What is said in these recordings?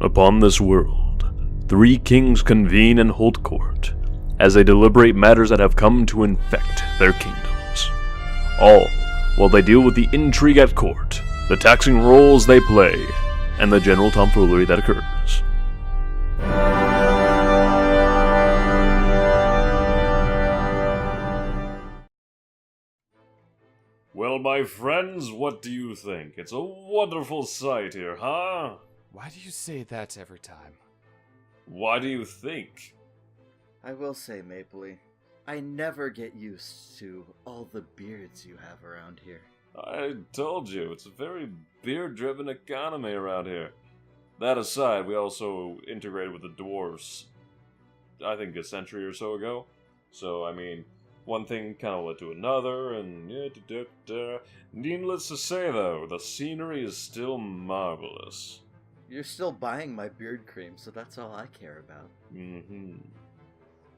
Upon this world, 3 kings convene and hold court, as they deliberate matters that have come to infect their kingdoms. All while they deal with the intrigue at court, the taxing roles they play, and the general tomfoolery that occurs. Well, my friends, what do you think? It's a wonderful sight here, huh? Why do you say that every time? Why do you think? I will say, Mapley, I never get used to all the beards you have around here. I told you, it's a very beard-driven economy around here. That aside, we also integrated with the dwarves, I think a century or so ago. So, I mean, one thing kind of led to another, and needless to say, though, the scenery is still marvelous. You're still buying my beard cream, so that's all I care about. Mm-hmm.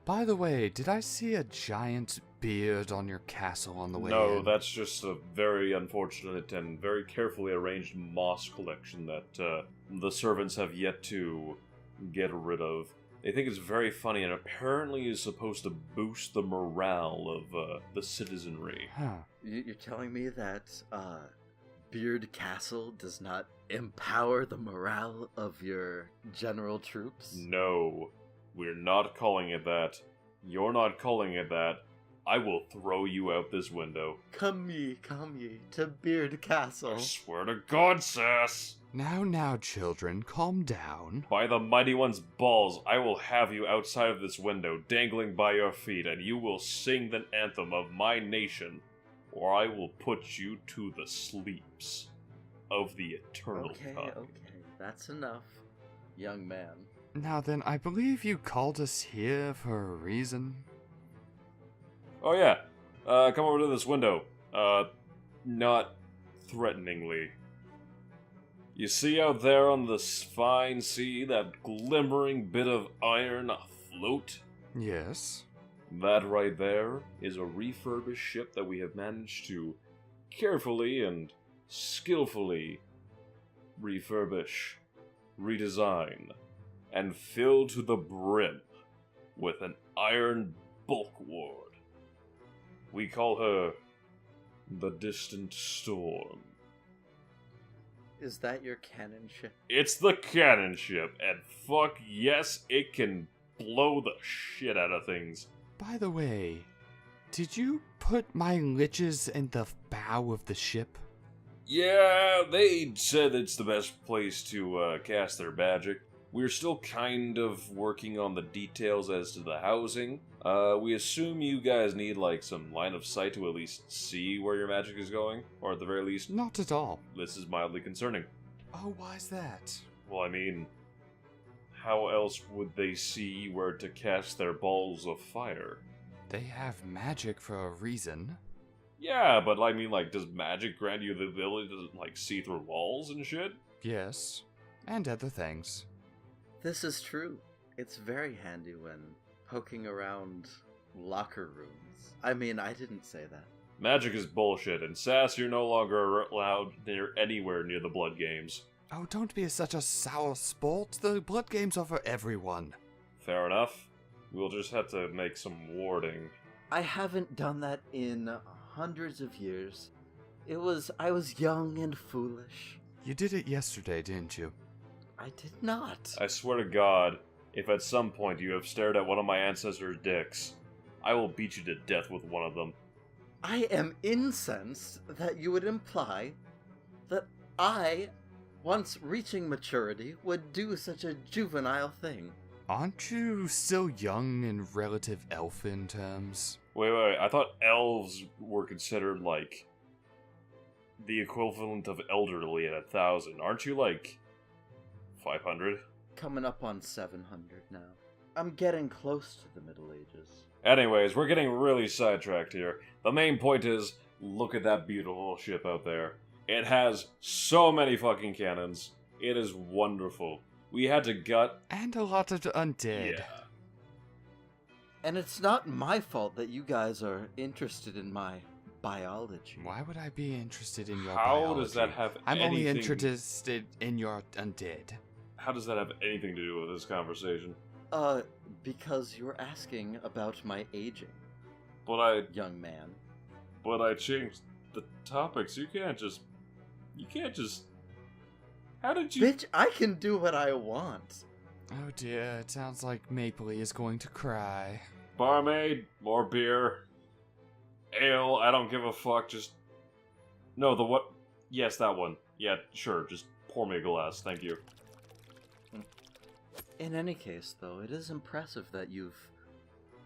By the way, did I see a giant beard on your castle on the way in? No, that's just a very unfortunate and very carefully arranged moss collection that the servants have yet to get rid of. They think it's very funny and apparently is supposed to boost the morale of the citizenry. Huh. You're telling me that Beard Castle does not empower the morale of your general troops? No, we're not calling it that. You're not calling it that. I will throw you out this window. Come ye to Beard Castle. I swear to God, Sass! Now, children, calm down. By the Mighty One's balls, I will have you outside of this window, dangling by your feet, and you will sing the anthem of my nation, or I will put you to the sleeps of the eternal tongue. Okay, that's enough, young man. Now then, I believe you called us here for a reason. Oh yeah, come over to this window. Not threateningly. You see out there on the fine sea that glimmering bit of iron afloat? Yes. That right there is a refurbished ship that we have managed to carefully and skillfully refurbish, redesign, and fill to the brim with an iron bulk ward. We call her the Distant Storm. Is that your cannon ship? It's the cannon ship, and fuck yes, it can blow the shit out of things. By the way, did you put my liches in the bow of the ship? Yeah, they said it's the best place to cast their magic. We're still kind of working on the details as to the housing. We assume you guys need, like, some line of sight to at least see where your magic is going, or at the very least... Not at all. This is mildly concerning. Oh, why's that? Well, I mean, how else would they see where to cast their balls of fire? They have magic for a reason. Yeah, but I mean, like, does magic grant you the ability to, like, see through walls and shit? Yes, and other things. This is true. It's very handy when poking around locker rooms. I mean, I didn't say that. Magic is bullshit, and Sass, you're no longer allowed anywhere near the blood games. Oh, don't be such a sour sport. The blood games are for everyone. Fair enough. We'll just have to make some warding. I haven't done that in hundreds of years. I was young and foolish. You did it yesterday, didn't you? I did not. I swear to God, if at some point you have stared at one of my ancestors' dicks, I will beat you to death with one of them. I am incensed that you would imply that I, once reaching maturity, would do such a juvenile thing. Aren't you still young in relative elfin terms? Wait, I thought elves were considered, like, the equivalent of elderly at 1,000. Aren't you, like, 500? Coming up on 700 now. I'm getting close to the Middle Ages. Anyways, we're getting really sidetracked here. The main point is, look at that beautiful ship out there. It has so many fucking cannons. It is wonderful. We had to gut... And a lot of undead. Yeah. And it's not my fault that you guys are interested in my biology. Why would I be interested in your How biology? does that have I'm anything... only interested in your undead. How does that have anything to do with this conversation? Because you were asking about my aging, But young man. I changed the topics. You can't just... How did you... Bitch, I can do what I want. Oh dear, it sounds like Mapley is going to cry. Barmaid, more beer. Ale, I don't give a fuck, just... No, the what? Yes, that one. Yeah, sure, just pour me a glass, thank you. In any case, though, it is impressive that you've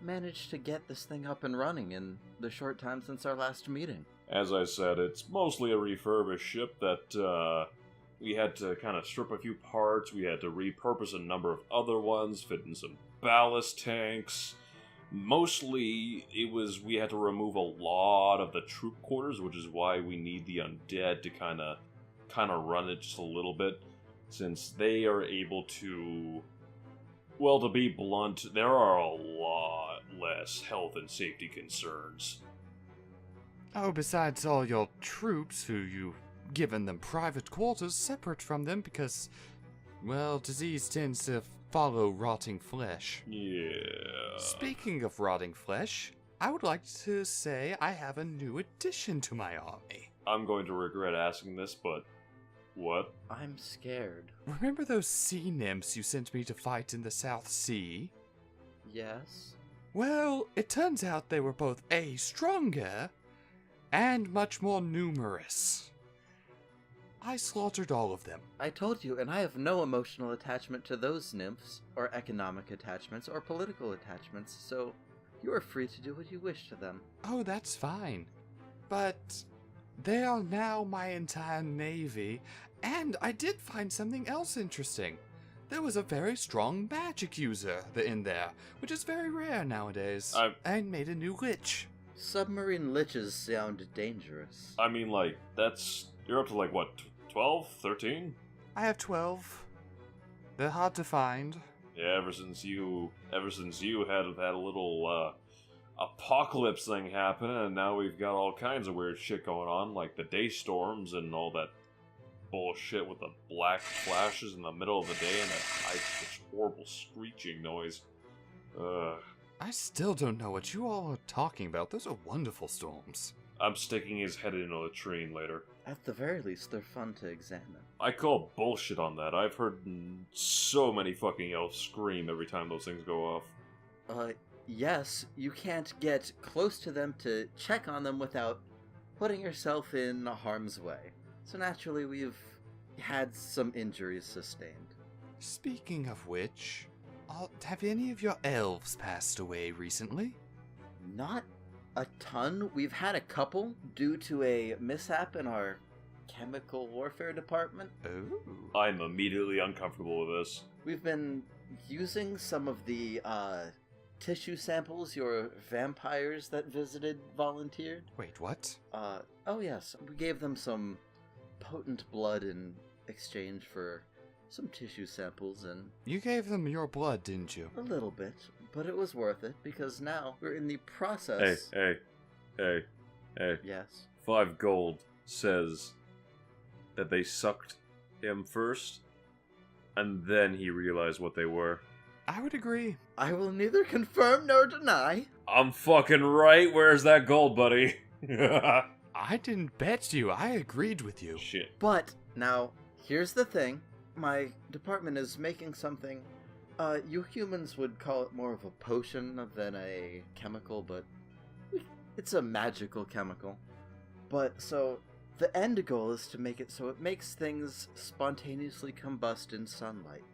managed to get this thing up and running in the short time since our last meeting. As I said, it's mostly a refurbished ship that, we had to kind of strip a few parts, we had to repurpose a number of other ones, fit in some ballast tanks. Mostly, we had to remove a lot of the troop quarters, which is why we need the undead to kind of run it just a little bit, since they are able to... Well, to be blunt, there are a lot less health and safety concerns. Oh, besides all your troops who you've given them private quarters separate from them because, well, disease tends to follow rotting flesh. Yeah. Speaking of rotting flesh, I would like to say I have a new addition to my army. I'm going to regret asking this, but... What? I'm scared. Remember those sea nymphs you sent me to fight in the South Sea? Yes? Well, it turns out they were both A, stronger, and much more numerous. I slaughtered all of them. I told you, and I have no emotional attachment to those nymphs, or economic attachments, or political attachments, so you are free to do what you wish to them. Oh, that's fine. But they are now my entire navy, and I did find something else interesting. There was a very strong magic user in there, which is very rare nowadays. I made a new lich. Submarine liches sound dangerous. I mean, like, that's... You're up to, like, what, 12? 13? I have 12. They're hard to find. Yeah, ever since you had a little, apocalypse thing happen, and now we've got all kinds of weird shit going on, like the day storms and all that bullshit with the black flashes in the middle of the day and that high-pitched horrible screeching noise. I still don't know what you all are talking about. Those are wonderful storms. I'm sticking his head in a latrine later. At the very least, they're fun to examine. I call bullshit on that. I've heard so many fucking elves scream every time those things go off. Yes, you can't get close to them to check on them without putting yourself in harm's way. So naturally, we've had some injuries sustained. Speaking of which, have any of your elves passed away recently? Not a ton. We've had a couple due to a mishap in our chemical warfare department. Oh. I'm immediately uncomfortable with this. We've been using some of the tissue samples your vampires that visited volunteered. Wait, what? Oh yes, we gave them some potent blood in exchange for some tissue samples, and You gave them your blood, didn't you? a little bit, but it was worth it because now we're in the process. Hey. Yes. 5 gold says that they sucked him first, and then he realized what they were. I would agree. I will neither confirm nor deny. I'm fucking right. Where's that gold, buddy? I didn't bet you. I agreed with you. Shit. But now, here's the thing. My department is making something. You humans would call it more of a potion than a chemical, but it's a magical chemical. But so the end goal is to make it so it makes things spontaneously combust in sunlight.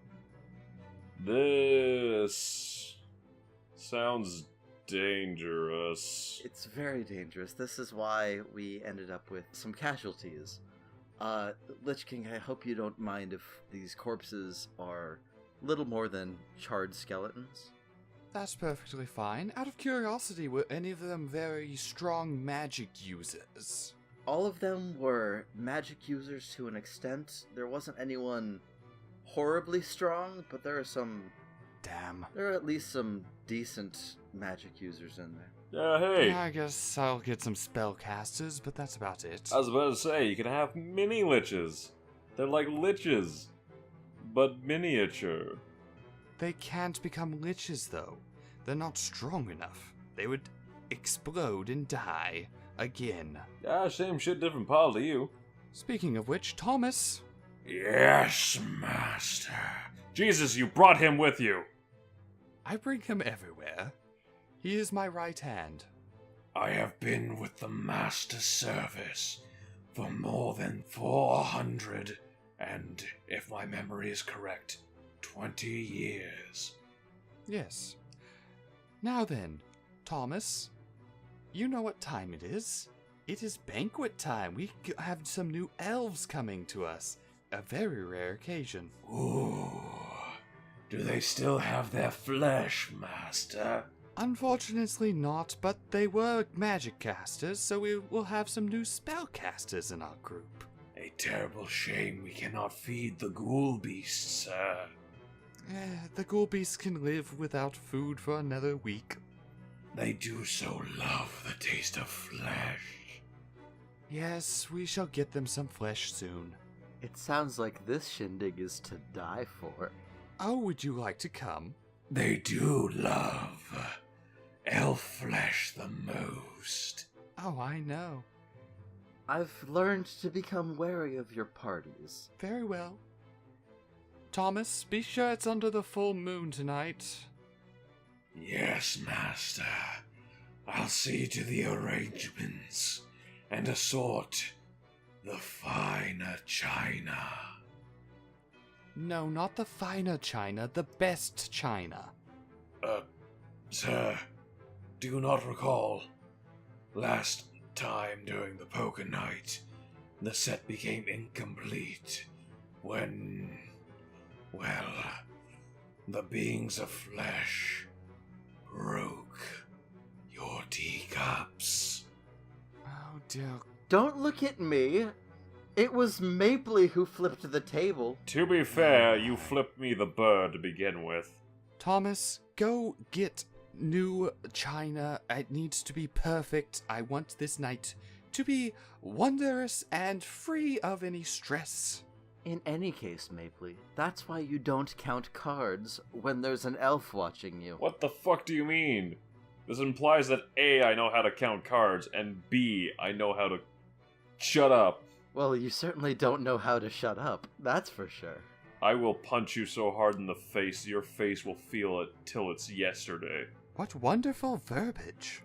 This sounds dangerous. It's very dangerous. This is why we ended up with some casualties. Lich King, I hope you don't mind if these corpses are little more than charred skeletons. That's perfectly fine. Out of curiosity, were any of them very strong magic users? All of them were magic users to an extent. There wasn't anyone horribly strong, but there are at least some decent magic users in there. Hey. Yeah, I guess I'll get some spellcasters, but that's about it. I was about to say, you can have mini liches. They're like liches. but miniature. They can't become liches, though. They're not strong enough. They would explode and die again. Ah, same shit, different pile to you. Speaking of which, Thomas... Yes, master. Jesus, you brought him with you. I bring him everywhere. He is my right hand. I have been with the master service for more than 400, and if my memory is correct, 20 years. Yes. Now then, Thomas, you know what time it is. It is banquet time. We have some new elves coming to us. A very rare occasion. Ooh. Do they still have their flesh, master? Unfortunately not, but they were magic casters, so we will have some new spellcasters in our group. A terrible shame we cannot feed the ghoul beasts, sir. The ghoul beasts can live without food for another week. They do so love the taste of flesh. Yes, we shall get them some flesh soon. It sounds like this shindig is to die for. Oh, would you like to come? They do love elf flesh the most. Oh, I know. I've learned to become wary of your parties. Very well. Thomas, be sure it's under the full moon tonight. Yes, master. I'll see to the arrangements and assort the finer china. No, not the finer china, the best china. Sir, do you not recall? Last time during the poker night, the set became incomplete when, well, the beings of flesh broke your teacups. Oh dear. Don't look at me. It was Mapley who flipped the table. To be fair, you flipped me the bird to begin with. Thomas, go get new china. It needs to be perfect. I want this night to be wondrous and free of any stress. In any case, Mapley, that's why you don't count cards when there's an elf watching you. What the fuck do you mean? This implies that A, I know how to count cards, and B, I know how to shut up. Well, you certainly don't know how to shut up, that's for sure. I will punch you so hard in the face, your face will feel it till it's yesterday. What wonderful verbiage.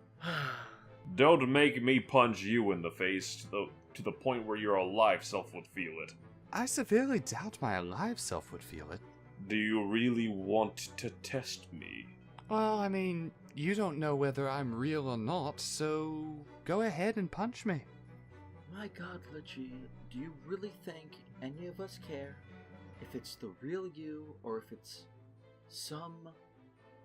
Don't make me punch you in the face to the point where your alive self would feel it. I severely doubt my alive self would feel it. Do you really want to test me? Well, I mean, you don't know whether I'm real or not, so go ahead and punch me. My God, Lichy, do you really think any of us care if it's the real you or if it's some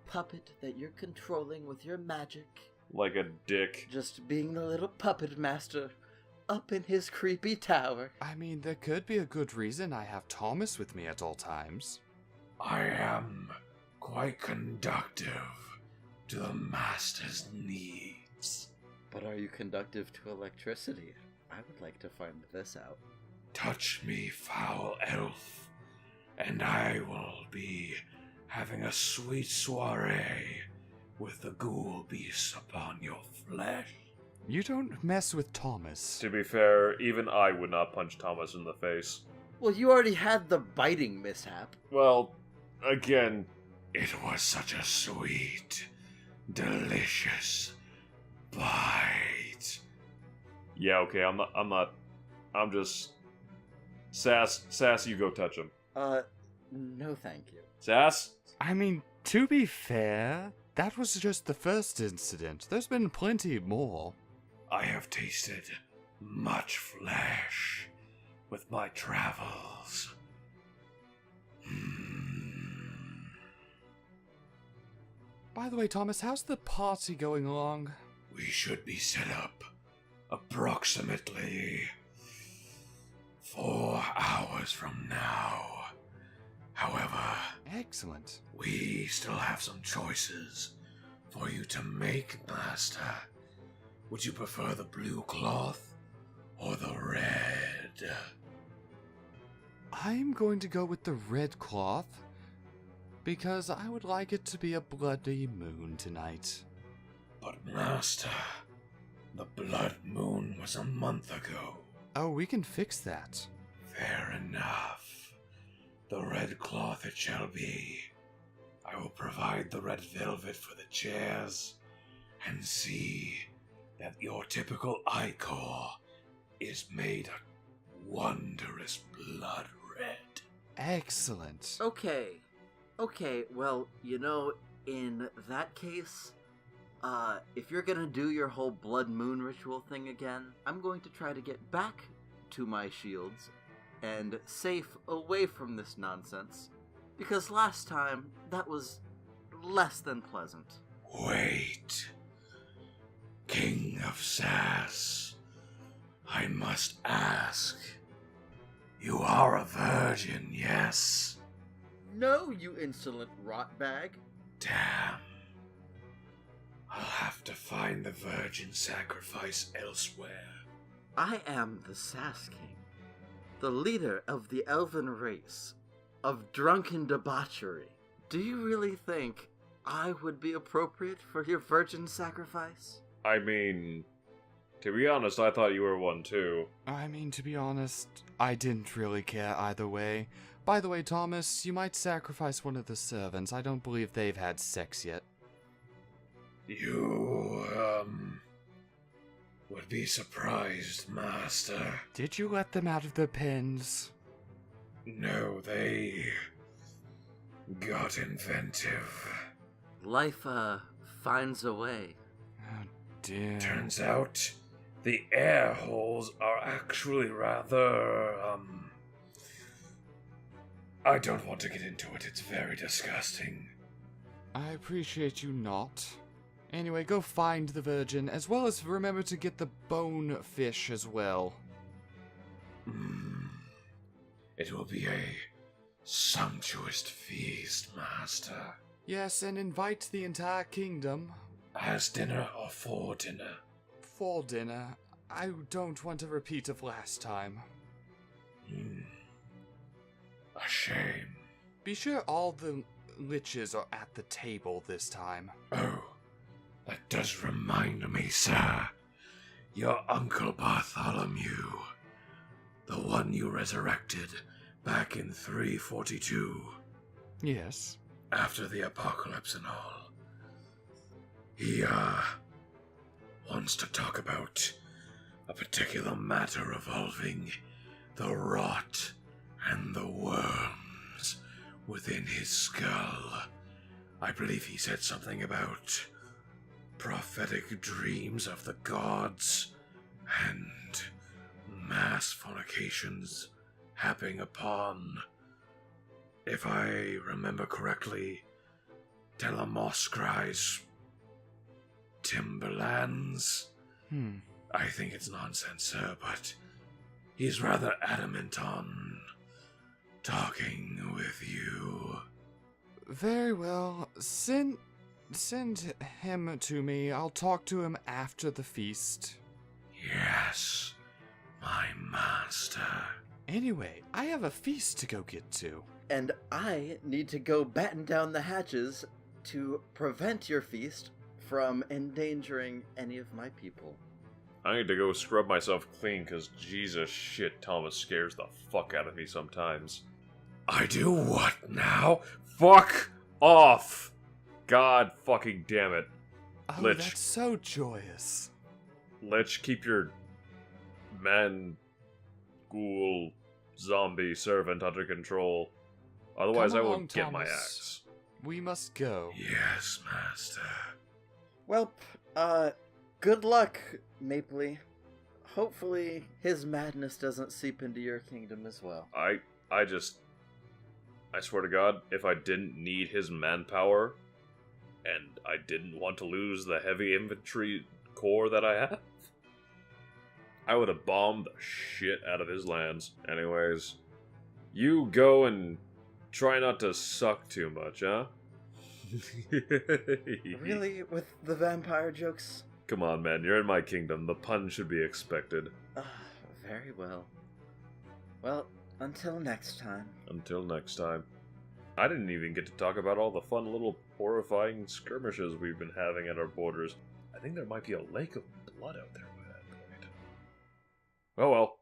puppet that you're controlling with your magic? Like a dick. Just being the little puppet master up in his creepy tower. I mean, there could be a good reason I have Thomas with me at all times. I am quite conductive to the master's needs. But are you conductive to electricity? I would like to find this out. Touch me, foul elf, and I will be having a sweet soiree with the ghoul beasts upon your flesh. You don't mess with Thomas. To be fair, even I would not punch Thomas in the face. Well, you already had the biting mishap. Well, again, it was such a sweet, delicious bite. Yeah, okay, I'm just... Sass, you go touch him. No thank you. Sass? I mean, to be fair, that was just the first incident. There's been plenty more. I have tasted much flesh with my travels. By the way, Thomas, how's the party going along? We should be set up approximately 4 hours from now. However, Excellent. we still have some choices for you to make, Master. Would you prefer the blue cloth or the red? I'm going to go with the red cloth, because I would like it to be a bloody moon tonight. But Master, the blood moon was a month ago. Oh, we can fix that. Fair enough. The red cloth it shall be. I will provide the red velvet for the chairs, and see that your typical ichor is made a wondrous blood red. Excellent. Okay. Okay, well, in that case, if you're gonna do your whole blood moon ritual thing again, I'm going to try to get back to my shields and safe away from this nonsense, because last time that was less than pleasant. Wait. King of Sass, I must ask. You are a virgin, yes? No, you insolent rotbag. Damn. I'll have to find the virgin sacrifice elsewhere. I am the Sass King, the leader of the elven race, of drunken debauchery. Do you really think I would be appropriate for your virgin sacrifice? I mean, to be honest, I thought you were one too. I mean, to be honest, I didn't really care either way. By the way, Thomas, you might sacrifice one of the servants. I don't believe they've had sex yet. You, would be surprised, Master. Did you let them out of their pens? No, they got inventive. Life, finds a way. Oh, dear. Turns out, the air holes are actually rather, I don't want to get into it, it's very disgusting. I appreciate you not. Anyway, go find the virgin, as well as remember to get the bone fish as well. It will be a sumptuous feast, Master. Yes, and invite the entire kingdom. As dinner or for dinner? For dinner. I don't want a repeat of last time. A shame. Be sure all the liches are at the table this time. Oh, that does remind me, sir. Your Uncle Bartholomew, the one you resurrected back in 342, Yes. after the apocalypse and all. He, wants to talk about a particular matter involving the rot and the worms within his skull. I believe he said something about prophetic dreams of the gods and mass fornications happening upon, if I remember correctly, Telemoscri's timberlands. I think it's nonsense, sir, but he's rather adamant on talking with you. Very well. Send him to me. I'll talk to him after the feast. Yes, my master. Anyway, I have a feast to go get to. And I need to go batten down the hatches to prevent your feast from endangering any of my people. I need to go scrub myself clean, because Jesus shit, Thomas scares the fuck out of me sometimes. I do what now? Fuck off! God fucking damn it. Oh, Lich. that's so joyous. Lich, keep your man, ghoul, zombie servant under control. Otherwise Come I will along, get my Thomas. axe. We must go. Yes, master. Well, good luck, Mapley. Hopefully his madness doesn't seep into your kingdom as well. I swear to God, if I didn't need his manpower, and I didn't want to lose the heavy infantry corps that I have, I would have bombed the shit out of his lands. Anyways, you go and try not to suck too much, huh? Really? With the vampire jokes? Come on, man, you're in my kingdom. The pun should be expected. Very well. Well, Until next time. Until next time. I didn't even get to talk about all the fun little horrifying skirmishes we've been having at our borders. I think there might be a lake of blood out there by that point. Oh well.